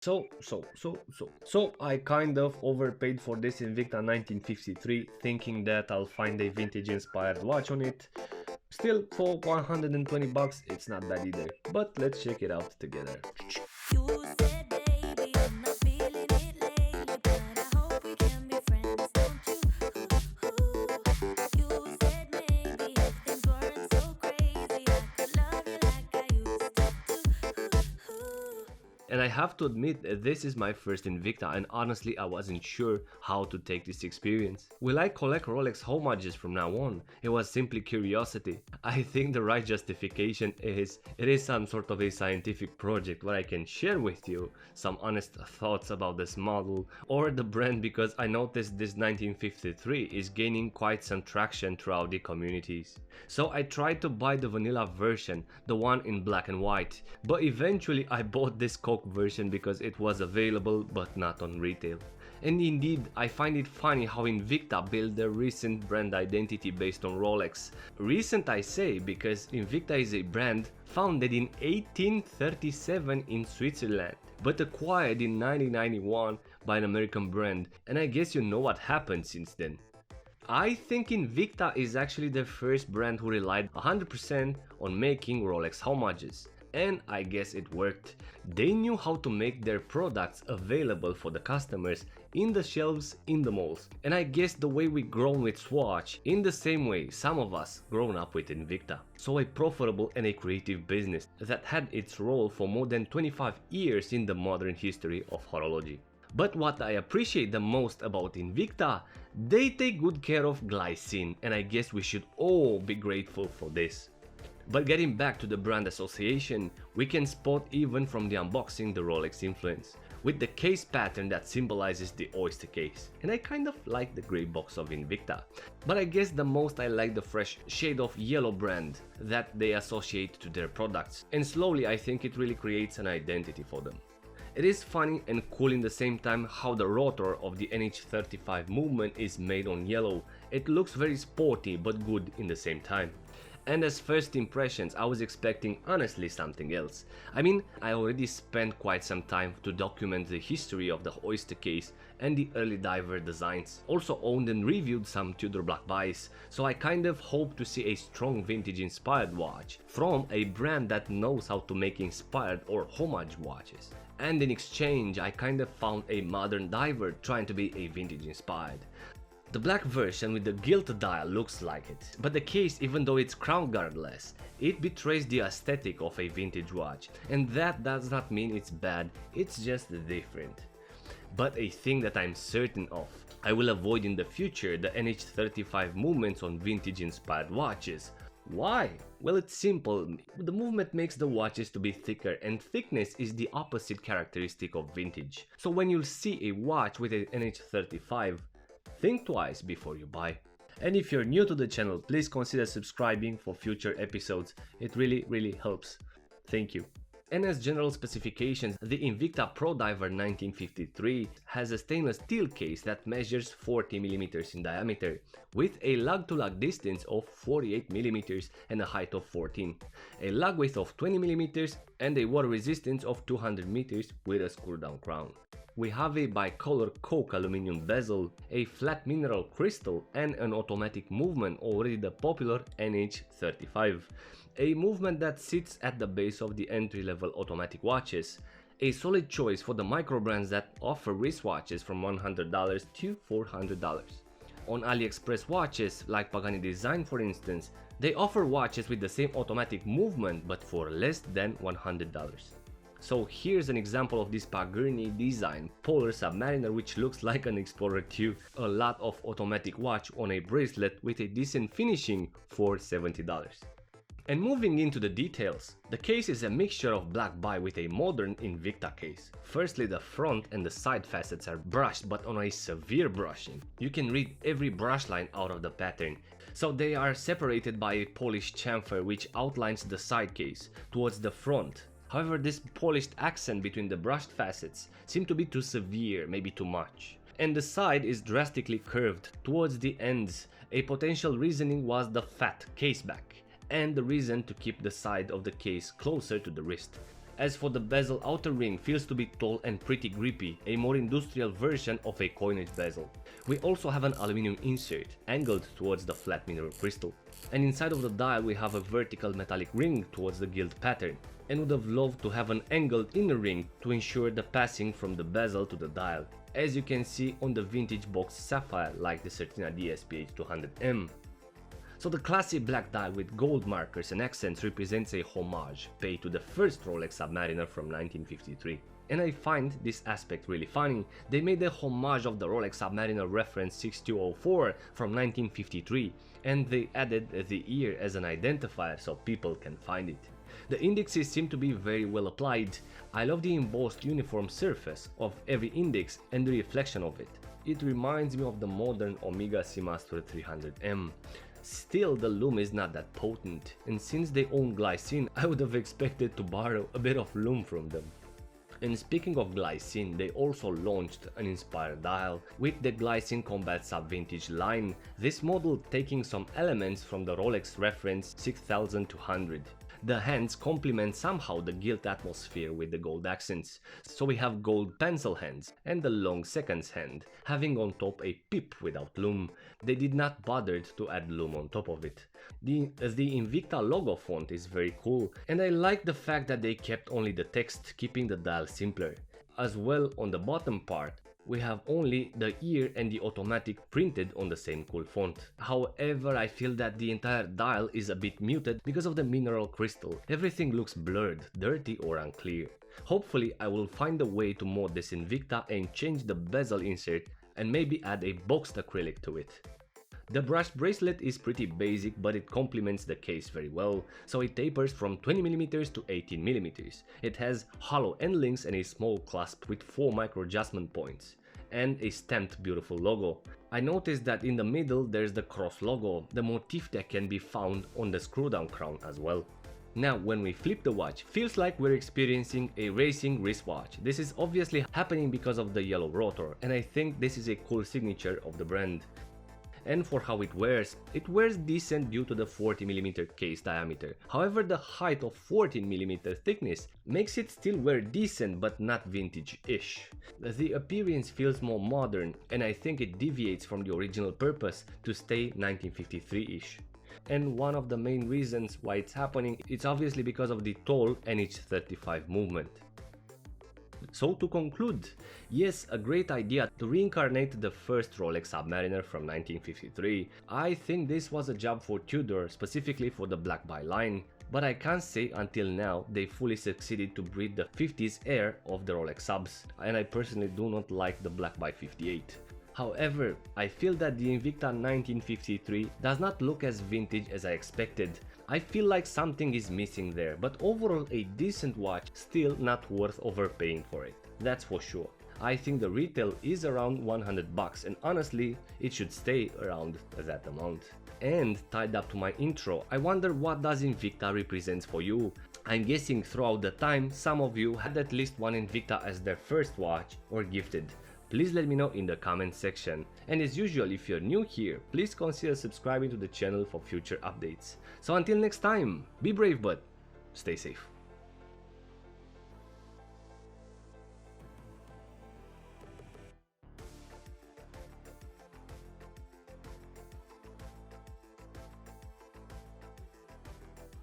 So I kind of overpaid for this Invicta 1953, thinking that I'll find a vintage inspired watch on it. Still, for 120 bucks, it's not bad either. But let's check it out together. You said, baby, I'm not feeling it lately, but I hope we can be friends, don't you? You said maybe if things weren't so crazy, I could love you like I used to. And I have to admit, this is my first Invicta, and honestly I wasn't sure how to take this experience. Will I collect Rolex homages from now on? It was simply curiosity. I think the right justification is it is some sort of a scientific project where I can share with you some honest thoughts about this model or the brand, because I noticed this 1953 is gaining quite some traction throughout the communities. So I tried to buy the vanilla version, the one in black and white, but eventually I bought this Coke version because it was available but not on retail. And indeed, I find it funny how Invicta built their recent brand identity based on Rolex. Recent I say because Invicta is a brand founded in 1837 in Switzerland, but acquired in 1991 by an American brand, and I guess you know what happened since then. I think Invicta is actually the first brand who relied 100% on making Rolex homages. And I guess it worked. They knew how to make their products available for the customers in the shelves in the malls. And I guess the way we grown with Swatch, in the same way some of us grown up with Invicta. So a profitable and a creative business that had its role for more than 25 years in the modern history of horology. But what I appreciate the most about Invicta, they take good care of glycine, and I guess we should all be grateful for this. But getting back to the brand association, we can spot even from the unboxing the Rolex influence, with the case pattern that symbolizes the oyster case. And I kind of like the grey box of Invicta, but I guess the most I like the fresh shade of yellow brand that they associate to their products, and slowly I think it really creates an identity for them. It is funny and cool in the same time how the rotor of the NH35 movement is made on yellow. It looks very sporty but good in the same time. And as first impressions, I was expecting honestly something else. I mean, I already spent quite some time to document the history of the oyster case and the early diver designs. Also owned and reviewed some Tudor black buys, so I kind of hope to see a strong vintage inspired watch from a brand that knows how to make inspired or homage watches. And in exchange, I kind of found a modern diver trying to be a vintage inspired. The black version with the gilt dial looks like it, but the case, even though it's crown guardless, it betrays the aesthetic of a vintage watch, and that does not mean it's bad, it's just different. But a thing that I'm certain of, I will avoid in the future the NH35 movements on vintage inspired watches. Why? Well, it's simple. The movement makes the watches to be thicker, and thickness is the opposite characteristic of vintage. So when you'll see a watch with an NH35, think twice before you buy. And if you're new to the channel, please consider subscribing for future episodes. It really helps. Thank you. And as general specifications, the Invicta Pro Diver 1953 has a stainless steel case that measures 40mm in diameter, with a lug-to-lug distance of 48mm and a height of 14, a lug width of 20mm and a water resistance of 200m with a screw-down crown. We have a bicolor coke aluminum bezel, a flat mineral crystal and an automatic movement, already the popular NH35. A movement that sits at the base of the entry-level automatic watches. A solid choice for the micro brands that offer wristwatches from $100 to $400. On AliExpress watches, like Pagani Design for instance, they offer watches with the same automatic movement but for less than $100. So here's an example of this Pagani Design Polar Submariner, which looks like an Explorer 2, a lot of automatic watch on a bracelet with a decent finishing for $70. And moving into the details, the case is a mixture of black buy with a modern Invicta case. Firstly, the front and the side facets are brushed, but on a severe brushing. You can read every brush line out of the pattern. So they are separated by a polished chamfer which outlines the side case towards the front. However, this polished accent between the brushed facets seemed to be too severe, maybe too much. And the side is drastically curved towards the ends. A potential reasoning was the fat case back, and the reason to keep the side of the case closer to the wrist. As for the bezel, outer ring feels to be tall and pretty grippy, a more industrial version of a coinage bezel. We also have an aluminum insert, angled towards the flat mineral crystal. And inside of the dial we have a vertical metallic ring towards the gilt pattern, and would have loved to have an angled inner ring to ensure the passing from the bezel to the dial, as you can see on the vintage box sapphire like the Certina DSPH 200M. So the classy black dial with gold markers and accents represents a homage paid to the first Rolex Submariner from 1953. And I find this aspect really funny. They made a homage of the Rolex Submariner reference 6204 from 1953, and they added the year as an identifier so people can find it. The indexes seem to be very well applied. I love the embossed uniform surface of every index and the reflection of it. It reminds me of the modern Omega Seamaster 300M. Still, the Lume is not that potent, and since they own glycine, I would have expected to borrow a bit of Lume from them. And speaking of glycine, they also launched an inspired dial with the Glycine Combat Sub Vintage line, this model taking some elements from the Rolex reference 6200. The hands complement somehow the gilt atmosphere with the gold accents, so we have gold pencil hands and the long seconds hand, having on top a pip without Lume. They did not bother to add Lume on top of it. The Invicta logo font is very cool, and I like the fact that they kept only the text, keeping the dial simpler. As well, on the bottom part, we have only the year and the automatic printed on the same cool font. However, I feel that the entire dial is a bit muted because of the mineral crystal. Everything looks blurred, dirty or unclear. Hopefully I will find a way to mod this Invicta and change the bezel insert and maybe add a boxed acrylic to it. The brushed bracelet is pretty basic, but it complements the case very well, so it tapers from 20mm to 18mm. It has hollow end links and a small clasp with 4 micro adjustment points, and a stamped beautiful logo. I noticed that in the middle there's the cross logo, the motif that can be found on the screw down crown as well. Now when we flip the watch, feels like we're experiencing a racing wristwatch. This is obviously happening because of the yellow rotor, and I think this is a cool signature of the brand. And for how it wears decent due to the 40mm case diameter. However, the height of 14mm thickness makes it still wear decent but not vintage-ish. The appearance feels more modern, and I think it deviates from the original purpose to stay 1953-ish. And one of the main reasons why it's happening is obviously because of the tall NH35 movement. So to conclude, yes, a great idea to reincarnate the first Rolex Submariner from 1953. I think this was a job for Tudor, specifically for the black by line, but I can't say until now they fully succeeded to breathe the 50s air of the Rolex Subs, and I personally do not like the black by 58. However, I feel that the Invicta 1953 does not look as vintage as I expected. I feel like something is missing there, but overall a decent watch, still not worth overpaying for it, that's for sure. I think the retail is around $100 and honestly it should stay around that amount. And tied up to my intro, I wonder what does Invicta represents for you. I'm guessing throughout the time some of you had at least one Invicta as their first watch or gifted. Please let me know in the comment section, and as usual, if you're new here, please consider subscribing to the channel for future updates. So until next time, be brave but stay safe.